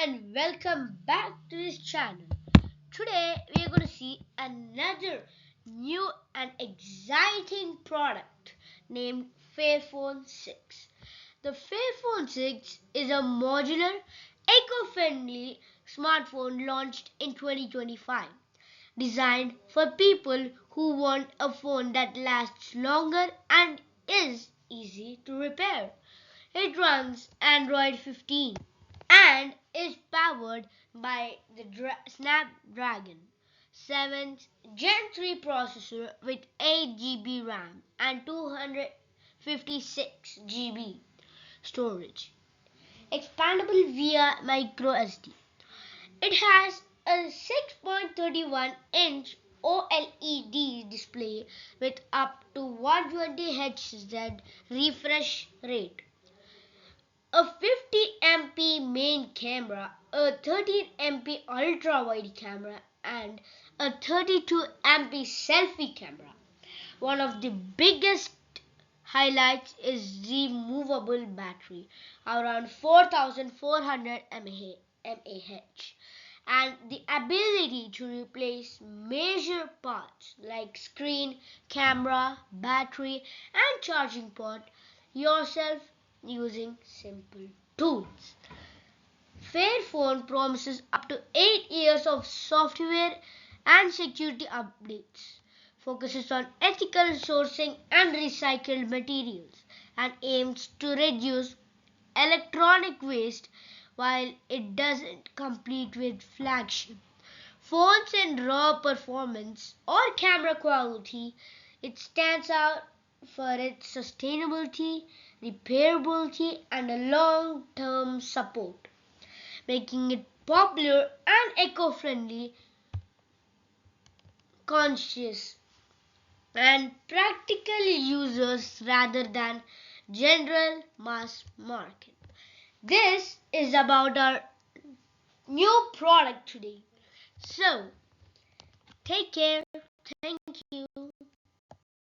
and welcome back to this channel. Today we are going to see another new and exciting product named Fairphone 6. The Fairphone 6 is a modular, eco-friendly smartphone launched in 2025, designed for people who want a phone that lasts longer and is easy to repair. It runs Android 15 and is powered by the Snapdragon 7th Gen 3 processor with 8 GB RAM and 256 GB storage, expandable via micro SD. It has a 6.31-inch OLED display with up to 120 Hz refresh rate, a 50MP main camera, a 13MP ultra-wide camera, and a 32MP selfie camera. One of the biggest highlights is the movable battery, around 4400 mAh, and the ability to replace major parts like screen, camera, battery, and charging port yourself using simple tools. Fairphone promises up to 8 years of software and security updates, focuses on ethical sourcing and recycled materials, and aims to reduce electronic waste. While it doesn't compete with flagship phones in raw performance or camera quality, it stands out for its sustainability, repairability, and a long-term support, making it popular and eco-friendly, conscious, and practical users rather than general mass market. This is about our new product today. So, take care. Thank you.